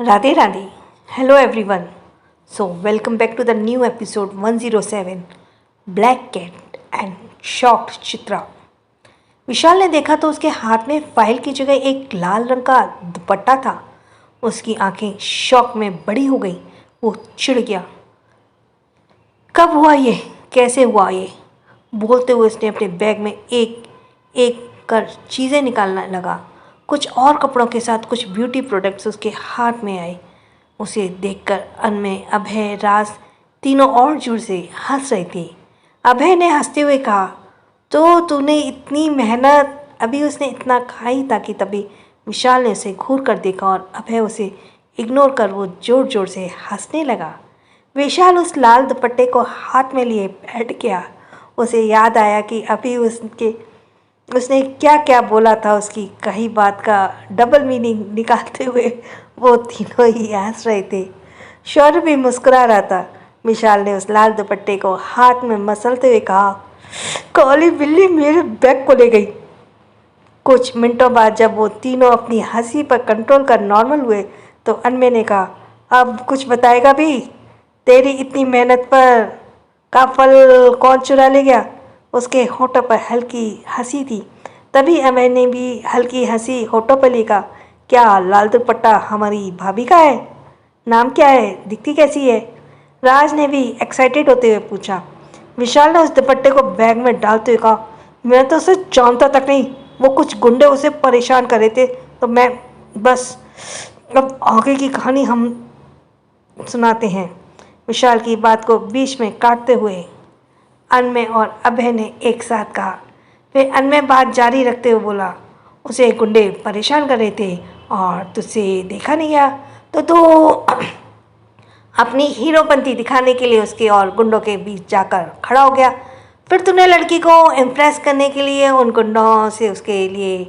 Radhe Radhe. Hello everyone. So welcome back to the new episode 107 Black Cat and Shocked Chitra. विशाल ने देखा तो उसके हाथ में फाइल की जगह एक लाल रंग का दुपट्टा था। उसकी आंखें शॉक में बड़ी हो गई। वो चिढ़ गया। कब हुआ ये? कैसे हुआ ये? बोलते हुए उसने अपने बैग में एक एक कर चीज़ें निकालने लगा। कुछ और कपड़ों के साथ कुछ ब्यूटी प्रोडक्ट्स उसके हाथ में आए। उसे देखकर अनमय, अभय, राज तीनों और जोर से हंस रहे थे। अभय ने हंसते हुए कहा, तो तूने इतनी मेहनत। अभी उसने इतना कहा ही था कि तभी विशाल ने उसे घूर कर देखा और अभय उसे इग्नोर कर वो जोर जोर से हंसने लगा। विशाल उस लाल दुपट्टे को हाथ में लिए बैठ गया। उसे याद आया कि अभी उसने क्या क्या बोला था। उसकी कही बात का डबल मीनिंग निकालते हुए वो तीनों ही हंस रहे थे। शौर्य भी मुस्कुरा रहा था। विशाल ने उस लाल दुपट्टे को हाथ में मसलते हुए कहा, काली बिल्ली मेरे बैग को ले गई। कुछ मिनटों बाद जब वो तीनों अपनी हंसी पर कंट्रोल कर नॉर्मल हुए तो अनमय ने कहा, अब कुछ बताएगा भी? तेरी इतनी मेहनत पर का फल कौन चुरा ले गया? उसके होठों पर हल्की हंसी थी। तभी अभय ने भी हल्की हंसी होठों पर लेगा। क्या लाल दुपट्टा हमारी भाभी का है? नाम क्या है? दिखती कैसी है? राज ने भी एक्साइटेड होते हुए पूछा। विशाल ने उस दुपट्टे को बैग में डालते हुए कहा, मैं तो उसे जानता तक नहीं। वो कुछ गुंडे उसे परेशान कर रहे थे तो मैं बस अब आगे की कहानी हम सुनाते हैं। विशाल की बात को बीच में काटते हुए अनमय और अभय ने एक साथ कहा। फिर अनमय बात जारी रखते हुए बोला, उसे गुंडे परेशान कर रहे थे और तुझसे देखा नहीं गया तो तू अपनी हीरोपंती दिखाने के लिए उसके और गुंडों के बीच जाकर खड़ा हो गया। फिर तूने लड़की को इम्प्रेस करने के लिए उन गुंडों से उसके लिए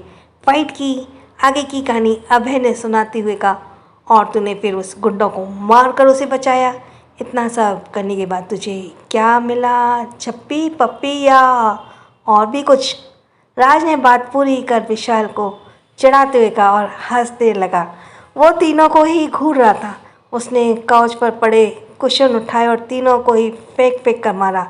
फाइट की। आगे की कहानी अभय ने सुनाते हुए कहा, और तूने फिर उस गुंडों को मार कर उसे बचाया। इतना सब करने के बाद तुझे क्या मिला? छप्पी पप्पी या और भी कुछ? राज ने बात पूरी कर विशाल को चिढ़ाते हुए कहा और हंसने लगा। वो तीनों को ही घूर रहा था। उसने काउच पर पड़े कुशन उठाए और तीनों को ही फेंक फेंक कर मारा।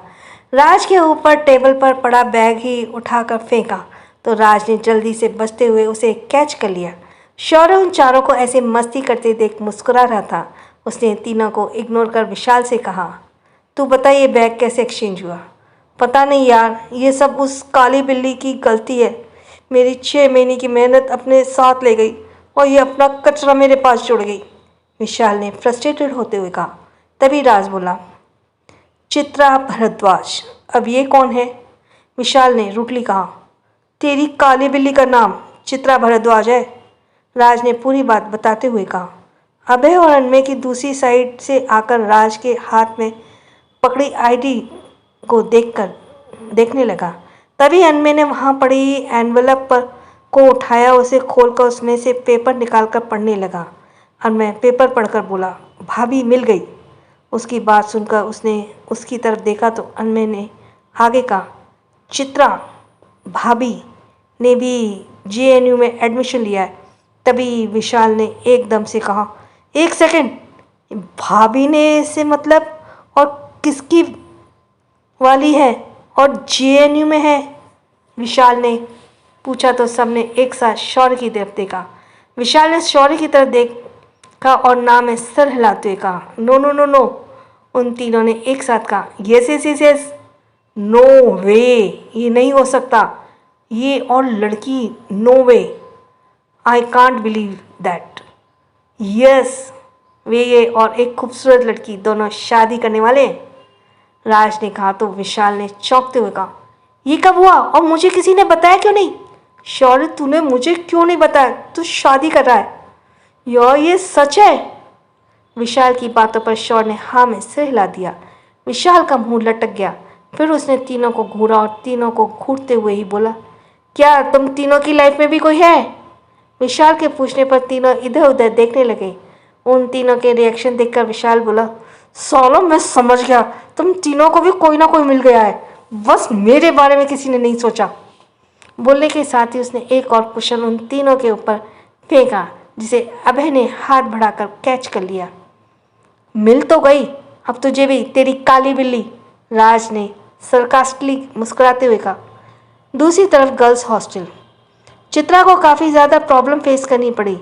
राज के ऊपर टेबल पर पड़ा बैग ही उठाकर फेंका तो राज ने जल्दी से बचते हुए उसे कैच कर लिया। शौर्य उन चारों को ऐसे मस्ती करते देख मुस्कुरा रहा था। उसने तीनों को इग्नोर कर विशाल से कहा, तू बता ये बैग कैसे एक्सचेंज हुआ? पता नहीं यार, ये सब उस काली बिल्ली की गलती है। मेरी 6 महीने की मेहनत अपने साथ ले गई और ये अपना कचरा मेरे पास छोड़ गई, विशाल ने फ्रस्ट्रेटेड होते हुए कहा। तभी राज बोला, चित्रा भारद्वाज, अब ये कौन है? विशाल ने रूडली कहा, तेरी काली बिल्ली का नाम चित्रा भारद्वाज है, राज ने पूरी बात बताते हुए कहा। अभय और अनमय की दूसरी साइड से आकर राज के हाथ में पकड़ी आईडी को देखने लगा। तभी अनमय ने वहाँ पड़ी एनवलप पर को उठाया। उसे खोलकर उसमें से पेपर निकालकर पढ़ने लगा। अनमय पेपर पढ़कर बोला, भाभी मिल गई। उसकी बात सुनकर उसने उसकी तरफ देखा तो अनमय ने आगे कहा, चित्रा भाभी ने भी जेएनयू में एडमिशन लिया है। तभी विशाल ने एकदम से कहा, एक सेकंड, भाभी ने से मतलब? और किसकी वाली है और जेएनयू में है? विशाल ने पूछा तो सबने एक साथ शौर्य की तरफ देखा। विशाल ने शौर्य की तरफ देखा और नाम में सर हिलाते हुए कहा, नो नो नो नो। उन तीनों ने एक साथ कहा, yes yes yes yes. No way, ये नहीं हो सकता। ये और लड़की, no way, I can't believe that. Yes, वे ये और एक खूबसूरत लड़की दोनों शादी करने वाले हैं, राज ने कहा तो विशाल ने चौंकते हुए कहा, ये कब हुआ और मुझे किसी ने बताया क्यों नहीं? शौर्य, तूने मुझे क्यों नहीं बताया तू शादी कर रहा है? यार ये सच है? विशाल की बातों पर शौर्य ने हाँ में सिर हिला दिया। विशाल का मुंह लटक गया। फिर उसने तीनों को घूरा और तीनों को घूरते हुए ही बोला, क्या तुम तीनों की लाइफ में भी कोई है? विशाल के पूछने पर तीनों इधर उधर देखने लगे। उन तीनों के रिएक्शन देखकर विशाल बोला, सालो मैं समझ गया, तुम तीनों को भी कोई ना कोई मिल गया है, बस मेरे बारे में किसी ने नहीं सोचा। बोलने के साथ ही उसने एक और क्वेश्चन उन तीनों के ऊपर फेंका। जिसे अभय ने हाथ बढ़ाकर कैच कर लिया। मिल तो गई, अब तुझे भी तेरी काली बिल्ली, राज ने सरकास्टिकली मुस्कुराते हुए कहा। दूसरी तरफ गर्ल्स हॉस्टल। चित्रा को काफ़ी ज़्यादा प्रॉब्लम फेस करनी पड़ी।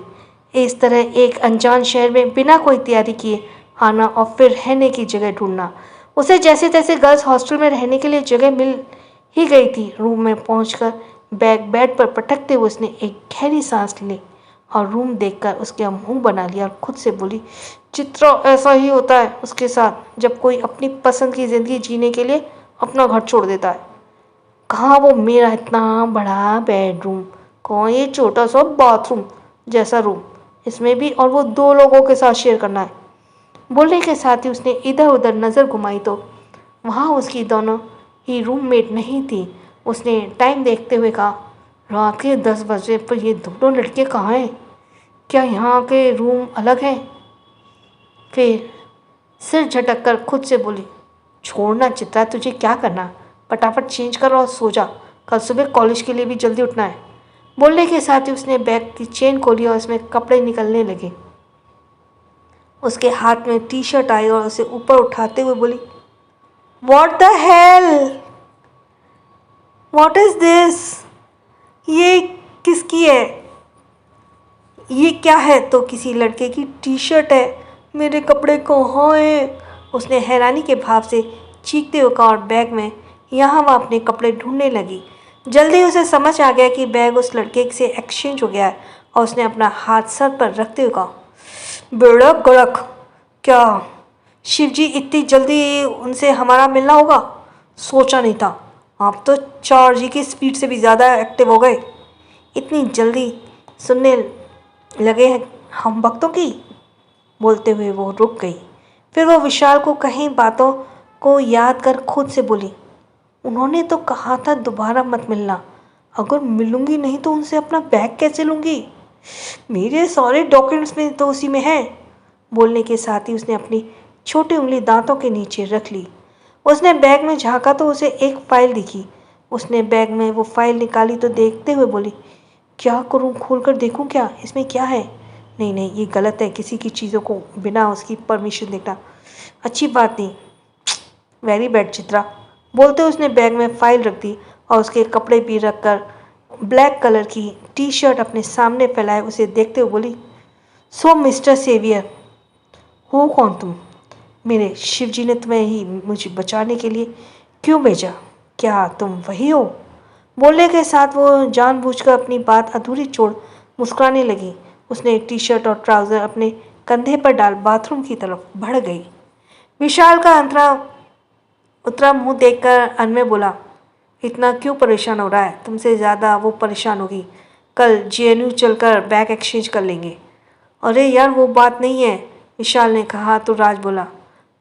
इस तरह एक अनजान शहर में बिना कोई तैयारी किए आना और फिर रहने की जगह ढूंढना। उसे जैसे तैसे गर्ल्स हॉस्टल में रहने के लिए जगह मिल ही गई थी। रूम में पहुंचकर बैग बेड पर पटकते हुए उसने एक गहरी सांस ली और रूम देखकर उसके मुंह बना लिया और खुद से बोली, चित्रा, ऐसा ही होता है उसके साथ जब कोई अपनी पसंद की ज़िंदगी जीने के लिए अपना घर छोड़ देता है। कहाँ वो मेरा इतना बड़ा बेडरूम, कहाँ ये छोटा सा बाथरूम जैसा रूम, इसमें भी और वो 2 लोगों के साथ शेयर करना है। बोलने के साथ ही उसने इधर उधर नज़र घुमाई तो वहाँ उसकी दोनों ही रूममेट नहीं थी। उसने टाइम देखते हुए कहा, रात के 10 बजे पर ये दोनों लड़के कहाँ हैं? क्या यहाँ के रूम अलग हैं? फिर सिर झटक कर खुद से बोली, छोड़ना चित्रा, तुझे क्या करना, फटाफट चेंज कर और सो जा, कल सुबह कॉलेज के लिए भी जल्दी उठना है। बोलने के साथ ही उसने बैग की चेन खोली और उसमें कपड़े निकलने लगे। उसके हाथ में टी शर्ट आई और उसे ऊपर उठाते हुए बोली, what the hell, what is this, ये किसकी है, ये क्या है? तो किसी लड़के की टी शर्ट है, मेरे कपड़े कहाँ हैं? उसने हैरानी के भाव से चीखते हुए कहा और बैग में यहाँ वहाँ अपने कपड़े ढूंढने लगी। जल्दी उसे समझ आ गया कि बैग उस लड़के से एक्सचेंज हो गया है और उसने अपना हाथ सर पर रखते हुए कहा, बेड़ा गड़क, क्या शिवजी इतनी जल्दी उनसे हमारा मिलना होगा? सोचा नहीं था, आप तो 4G की स्पीड से भी ज़्यादा एक्टिव हो गए। इतनी जल्दी सुनने लगे हैं हम भक्तों की। बोलते हुए वो रुक गई। फिर वो विशाल को कहीं बातों को याद कर खुद से बोली, उन्होंने तो कहा था दोबारा मत मिलना, अगर मिलूंगी नहीं तो उनसे अपना बैग कैसे लूँगी? मेरे सारे डॉक्यूमेंट्स में तो उसी में है। बोलने के साथ ही उसने अपनी छोटी उंगली दांतों के नीचे रख ली। उसने बैग में झांका तो उसे एक फाइल दिखी। उसने बैग में वो फाइल निकाली तो देखते हुए बोली, क्या करूं, खोल कर देखूं क्या, इसमें क्या है? नहीं नहीं, ये गलत है, किसी की चीज़ों को बिना उसकी परमिशन देखना अच्छी बात नहीं। Very bad Chitra. बोलते उसने बैग में फाइल रख दी और उसके कपड़े भी रख कर ब्लैक कलर की टी शर्ट अपने सामने फैलाए उसे देखते हुए बोली, सो मिस्टर सेवियर, हो कौन तुम? मेरे शिवजी ने तुम्हें ही मुझे बचाने के लिए क्यों भेजा? क्या तुम वही हो? बोलने के साथ वो जानबूझकर अपनी बात अधूरी छोड़ मुस्कुराने लगी। उसने टी शर्ट और ट्राउज़र अपने कंधे पर डाल बाथरूम की तरफ बढ़ गई। विशाल का अंतरा उतरा मुंह देखकर अनमय बोला, इतना क्यों परेशान हो रहा है? तुमसे ज़्यादा वो परेशान होगी। कल JNU चलकर बैग एक्सचेंज कर लेंगे। अरे यार, वो बात नहीं है, विशाल ने कहा तो राज बोला,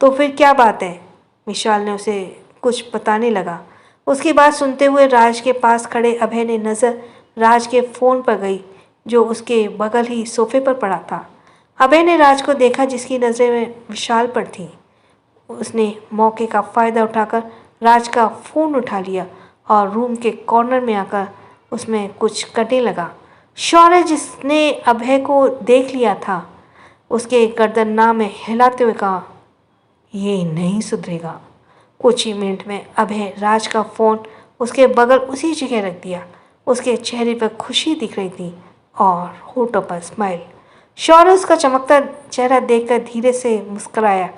तो फिर क्या बात है? विशाल ने उसे कुछ बताने लगा। उसकी बात सुनते हुए राज के पास खड़े अभय ने नज़र राज के फ़ोन पर गई जो उसके बगल ही सोफे पर पड़ा था। अभय ने राज को देखा जिसकी नज़रें विशाल पर थीं। उसने मौके का फ़ायदा उठाकर राज का फ़ोन उठा लिया और रूम के कॉर्नर में आकर उसमें कुछ करने लगा। शौर्य, जिसने अभय को देख लिया था, उसके गर्दन में हिलाते हुए कहा, ये नहीं सुधरेगा। कुछ ही मिनट में अभय राज का फ़ोन उसके बगल उसी जगह रख दिया। उसके चेहरे पर खुशी दिख रही थी और होठों पर स्माइल। शौर्य उसका चमकता चेहरा देखकर धीरे से मुस्कुराया।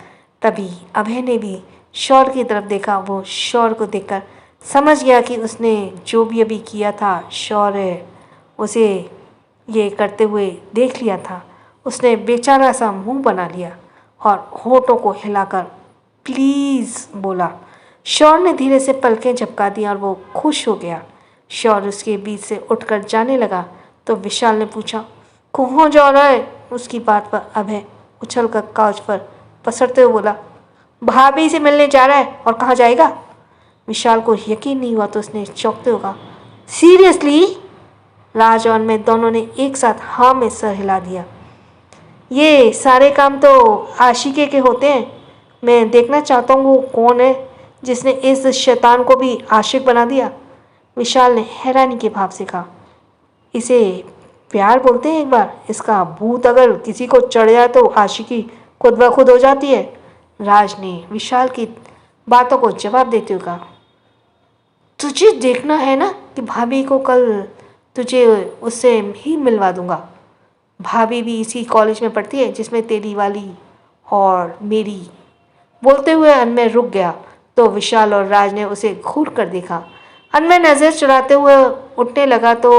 तभी अभय ने भी शौर्य की तरफ देखा। वो शौर्य को देखकर समझ गया कि उसने जो भी अभी किया था, शौर्य उसे ये करते हुए देख लिया था। उसने बेचारा सा मुंह बना लिया और होठों को हिलाकर प्लीज़ बोला। शौर्य ने धीरे से पलकें झपका दी और वो खुश हो गया। शौर्य उसके बीच से उठकर जाने लगा तो विशाल ने पूछा, कहाँ जा रहा है? उसकी बात पर अभय उछलकर काउच पर पसरते हुए बोला, भाभी से मिलने जा रहा है। और कहाँ जाएगा? विशाल को यकीन नहीं हुआ तो उसने चौंकते हुए कहा, सीरियसली? राज और मैं दोनों ने एक साथ हाँ में सर हिला दिया। ये सारे काम तो आशिके के होते हैं। मैं देखना चाहता हूँ वो कौन है जिसने इस शैतान को भी आशिक बना दिया। विशाल ने हैरानी के भाव से कहा, इसे प्यार बोलते हैं एक बार, इसका भूत अगर किसी को चढ़ जाए तो आशिकी खुद ब खुद हो जाती है। राज ने विशाल की बातों को जवाब देते हुए कहा, तुझे देखना है ना कि भाभी को कल तुझे उससे ही मिलवा दूंगा। भाभी भी इसी कॉलेज में पढ़ती है जिसमें तेरी वाली और मेरी। बोलते हुए अनमय रुक गया तो विशाल और राज ने उसे घूर कर देखा। अनमय नजर चढ़ाते हुए उठने लगा तो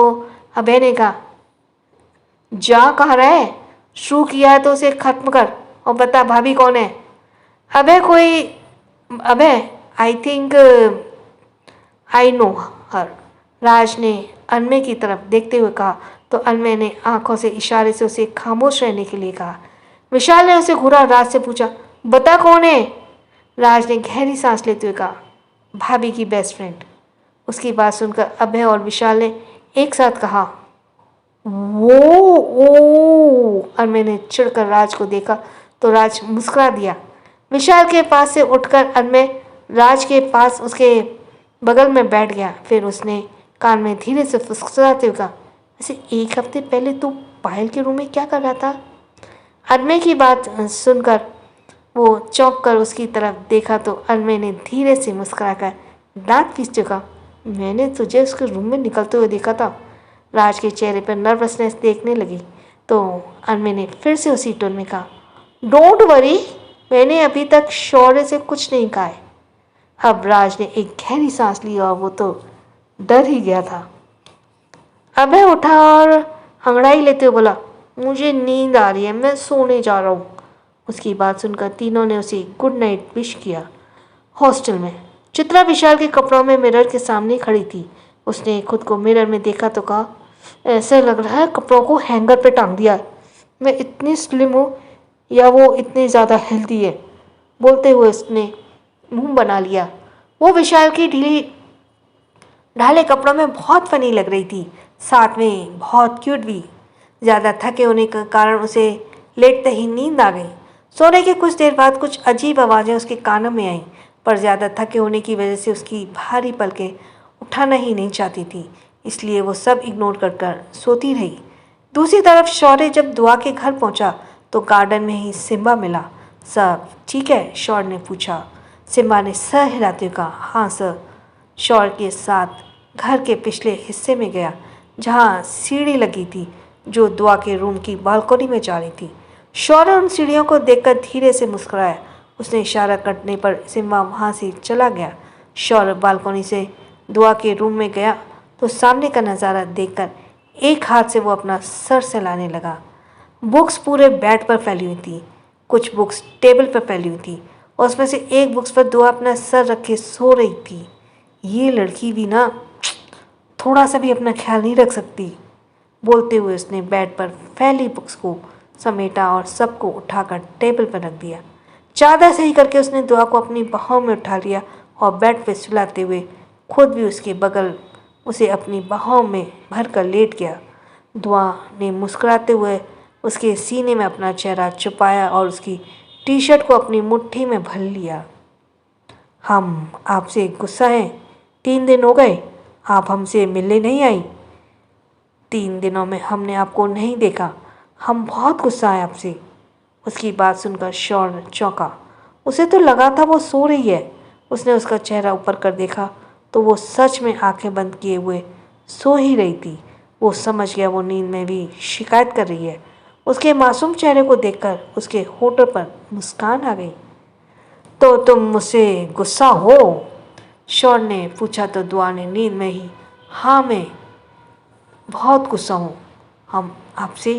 अभय ने कहा, जा कहाँ रहे, शुरू किया है तो उसे खत्म कर और बता भाभी कौन है। अभय आई थिंक आई नो हर। राज ने अनमय की तरफ देखते हुए कहा तो अनमय ने आंखों से इशारे से उसे खामोश रहने के लिए कहा। विशाल ने उसे घूरा, राज से पूछा, बता कौन है। राज ने गहरी सांस लेते हुए कहा, भाभी की बेस्ट फ्रेंड। उसकी बात सुनकर अभय और विशाल ने एक साथ कहा, वो ओ। और मैंने चिढ़कर राज को देखा तो राज मुस्कुरा दिया। विशाल के पास से उठकर अनमय राज के पास उसके बगल में बैठ गया। फिर उसने कान में धीरे से फुसफुसाते हुए कहा, वैसे एक हफ्ते पहले तू पायल के रूम में क्या कर रहा था। अनमय की बात सुनकर वो चौंक कर उसकी तरफ देखा तो अनमय ने धीरे से मुस्कुराकर दांत पीसते कहा, मैंने तुझे उसके रूम में निकलते हुए देखा था। राज के चेहरे पर नर्वसनेस देखने लगी तो अनमय ने फिर से उसी टोन में कहा, डोंट वरी, मैंने अभी तक शौर्य से कुछ नहीं कहा है। अब राज ने एक गहरी सांस ली और वो तो डर ही गया था। अभय उठा और हंगड़ाई लेते हुए बोला, मुझे नींद आ रही है, मैं सोने जा रहा हूँ। उसकी बात सुनकर तीनों ने उसे गुड नाइट विश किया। हॉस्टल में चित्रा विशाल के कपड़ों में मिरर के सामने खड़ी थी। उसने खुद को मिरर में देखा तो कहा, ऐसा लग रहा है कपड़ों को हैंगर पे टांग दिया है। मैं इतनी स्लिम हूँ या वो इतनी ज़्यादा हेल्दी है। बोलते हुए उसने मुंह बना लिया। वो विशाल की ढीली ढाले कपड़ों में बहुत फनी लग रही थी, साथ में बहुत क्यूट भी। ज़्यादा थके होने के कारण उसे लेटते ही नींद आ गई। सोने के कुछ देर बाद कुछ अजीब आवाज़ें उसके कानों में आईं, पर ज़्यादा थके होने की वजह से उसकी भारी पलकें उठाना ही नहीं चाहती थी, इसलिए वो सब इग्नोर कर सोती रही। दूसरी तरफ शौर्य जब दुआ के घर पहुंचा तो गार्डन में ही सिम्बा मिला। सब ठीक है, शौर्य ने पूछा। सिम्बा ने सर हिलाते हुए कहा, हाँ सर। शौर्य के साथ घर के पिछले हिस्से में गया जहाँ सीढ़ी लगी थी जो दुआ के रूम की बालकनी में जा रही थी। शौर्य उन सीढ़ियों को देखकर धीरे से मुस्कुराया। उसने इशारा करने पर सिम्बा वहाँ से चला गया। शौर्य बालकनी से दुआ के रूम में गया तो सामने का नज़ारा देखकर एक हाथ से वो अपना सर सहलाने लगा। बुक्स पूरे बेड पर फैली हुई थी, कुछ बुक्स टेबल पर फैली हुई थी और उसमें से एक बुक्स पर दुआ अपना सर रखे सो रही थी। ये लड़की भी ना थोड़ा सा भी अपना ख्याल नहीं रख सकती। बोलते हुए उसने बेड पर फैली बुक्स को समेटा और सबको उठाकर टेबल पर रख दिया। चादर सही करके उसने दुआ को अपनी बाहों में उठा लिया और बेड पर सुलाते हुए खुद भी उसके बगल उसे अपनी बाहों में भर कर लेट गया। दुआ ने मुस्कुराते हुए उसके सीने में अपना चेहरा छुपाया और उसकी टी शर्ट को अपनी मुट्ठी में भर लिया। हम आपसे गुस्सा हैं, 3 दिन हो गए आप हमसे मिलने नहीं आई। 3 दिनों में हमने आपको नहीं देखा, हम बहुत गुस्सा है आपसे। उसकी बात सुनकर शौर्य चौंका। उसे तो लगा था वो सो रही है। उसने उसका चेहरा ऊपर कर देखा तो वो सच में आंखें बंद किए हुए सो ही रही थी। वो समझ गया वो नींद में भी शिकायत कर रही है। उसके मासूम चेहरे को देखकर उसके होठों पर मुस्कान आ गई। तो तुम मुझसे गुस्सा हो? शौर्य ने पूछा तो दुआ ने नींद में ही, हाँ मैं बहुत गुस्सा हूँ हम आपसे,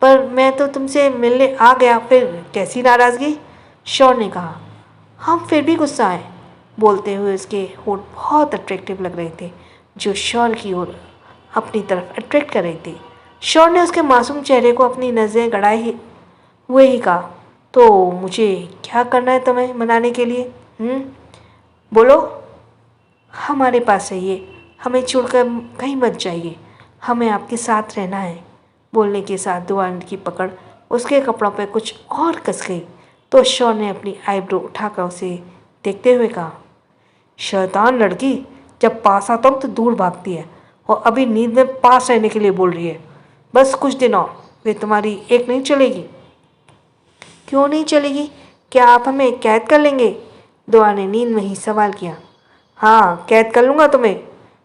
पर मैं तो तुमसे मिलने आ गया, फिर कैसी नाराज़गी। शौर्य ने कहा, हम फिर भी गुस्सा हैं। बोलते हुए उसके होठ बहुत अट्रैक्टिव लग रहे थे जो शौर्य की ओर अपनी तरफ अट्रैक्ट कर रहे थे। शौर्य ने उसके मासूम चेहरे को अपनी नज़रें गड़ाए हुए ही कहा, तो मुझे क्या करना है तुम्हें मनाने के लिए? बोलो। हमारे पास रहिए, हमें छोड़कर कहीं मत जाइए, हमें आपके साथ रहना है। बोलने के साथ दुआ की पकड़ उसके कपड़ों पर कुछ और कस गई तो शौर्य ने अपनी आईब्रो उठाकर उसे देखते हुए कहा, शैतान लड़की, जब पास आता हूँ तो दूर भागती है और अभी नींद में पास रहने के लिए बोल रही है। बस कुछ दिन और, वे तुम्हारी एक नहीं चलेगी। क्यों नहीं चलेगी? क्या आप हमें कैद कर लेंगे? दुआ ने नींद में ही सवाल किया। हाँ, कैद कर लूँगा तुम्हें,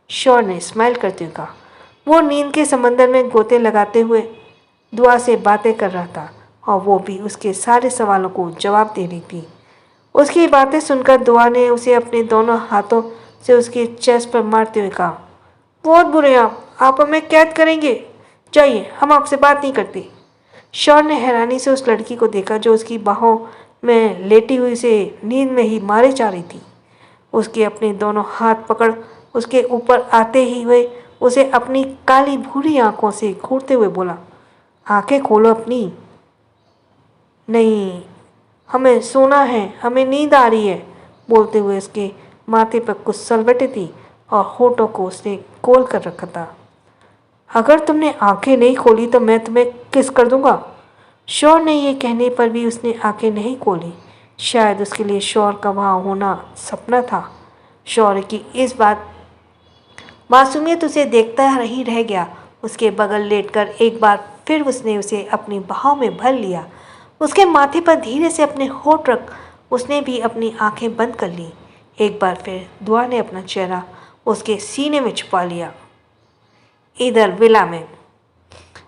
शौर ने स्माइल करते हुए कहा। वो नींद के समंदर में गोते लगाते हुए दुआ से बातें कर रहा था और वो भी उसके सारे सवालों को जवाब दे रही थी। उसकी बातें सुनकर दुआ ने उसे अपने दोनों हाथों से उसके चेस्ट पर मारते हुए कहा, बहुत बुरे आप हमें कैद करेंगे। जाइए, हम आपसे बात नहीं करते। शौर ने हैरानी से उस लड़की को देखा जो उसकी बाहों में लेटी हुई से नींद में ही मारे जा रही थी। उसके अपने दोनों हाथ पकड़ उसके ऊपर आते ही वे उसे अपनी काली भूरी आंखों से घूरते हुए बोला, आंखें खोलो अपनी। नहीं, हमें सोना है, हमें नींद आ रही है, बोलते हुए उसके माथे पर कुछ सलवटें थी और होठों को उसने खोल कर रखा था। अगर तुमने आंखें नहीं खोली तो मैं तुम्हें किस कर दूंगा। शौर ने ये कहने पर भी उसने आंखें नहीं खोली। शायद उसके लिए शौर का वहाँ होना सपना था। शौर की इस बात मासूमियत उसे देखता ही रह गया। उसके बगल लेटकर एक बार फिर उसने उसे अपनी बाहों में भर लिया। उसके माथे पर धीरे से अपने होठ रख उसने भी अपनी आंखें बंद कर ली। एक बार फिर दुआ ने अपना चेहरा उसके सीने में छुपा लिया। इधर विला में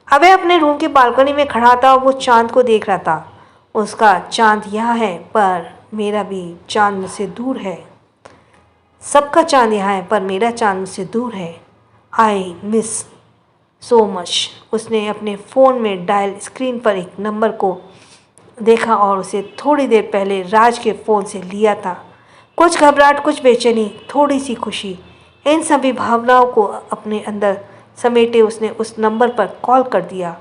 अबे अपने रूम की बालकनी में खड़ा था और वो चांद को देख रहा था। उसका चांद यहाँ है पर मेरा भी चांद मुझसे दूर है। सबका चांद यहाँ है पर मेरा चांद मुझसे दूर है। I miss so much. उसने अपने फ़ोन में डायल स्क्रीन पर एक नंबर को देखा और उसे थोड़ी देर पहले राज के फ़ोन से लिया था। कुछ घबराहट, कुछ बेचैनी, थोड़ी सी खुशी, इन सभी भावनाओं को अपने अंदर समेटे उसने उस नंबर पर कॉल कर दिया।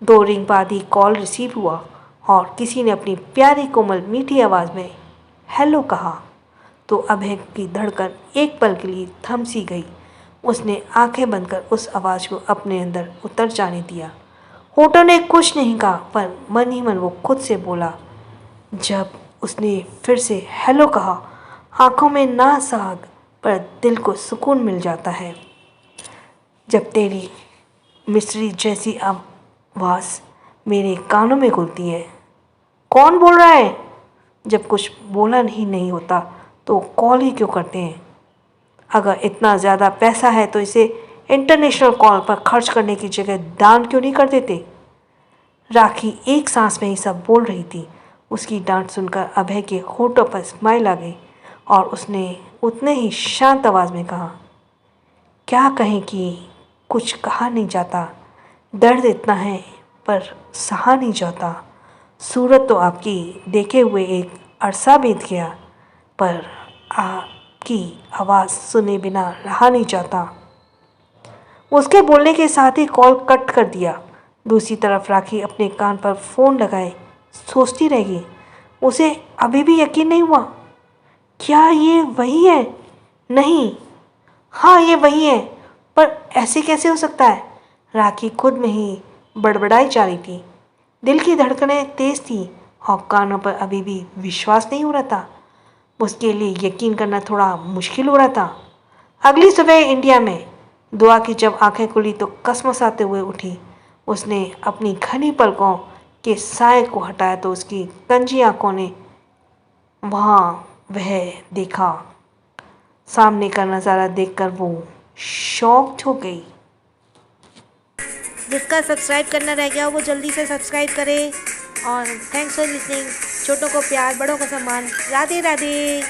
2 रिंग बाद ही कॉल रिसीव हुआ और किसी ने अपनी प्यारी कोमल मीठी आवाज़ में हेलो कहा तो अभय की धड़कन एक पल के लिए थम सी गई। उसने आंखें बंद कर उस आवाज़ को अपने अंदर उतर जाने दिया। होठों ने कुछ नहीं कहा पर मन ही मन वो खुद से बोला। जब उसने फिर से हेलो कहा, आंखों में ना साग पर दिल को सुकून मिल जाता है। जब तेरी मिस्री जैसी आवाज़ मेरे कानों में घुलती है। कौन बोल रहा है? जब कुछ बोला नहीं होता तो कॉल ही क्यों करते हैं? अगर इतना ज़्यादा पैसा है तो इसे इंटरनेशनल कॉल पर खर्च करने की जगह दान क्यों नहीं कर देते? राखी एक सांस में ही सब बोल रही थी। उसकी डांट सुनकर अभय के होठों पर स्माइल आ गई और उसने उतने ही शांत आवाज़ में कहा, क्या कहें कि कुछ कहा नहीं जाता। दर्द इतना है पर सहा नहीं जाता। सूरत तो आपकी देखे हुए एक अरसा बीत गया पर आपकी आवाज़ सुने बिना रहा नहीं जाता। उसके बोलने के साथ ही कॉल कट कर दिया। दूसरी तरफ राखी अपने कान पर फ़ोन लगाए सोचती रह गई। उसे अभी भी यकीन नहीं हुआ। क्या ये वही है? नहीं, हाँ ये वही है, पर ऐसे कैसे हो सकता है? राखी खुद में ही बड़बड़ाई जा रही थी। दिल की धड़कनें तेज थी और कानों पर अभी भी विश्वास नहीं हो रहा था। उसके लिए यकीन करना थोड़ा मुश्किल हो रहा था। अगली सुबह इंडिया में दुआ की जब आंखें खुली तो कसमसाते हुए उठी। उसने अपनी घनी पलकों के साए को हटाया तो उसकी कंजी आंखों ने वहाँ वह देखा। सामने का नज़ारा देखकर वो शॉक्ड हो गई। जिसका सब्सक्राइब करना रह गया वो जल्दी से सब्सक्राइब करे और थैंक्स फॉर लिसनिंग। छोटों को प्यार, बड़ों को सम्मान। राधे राधे।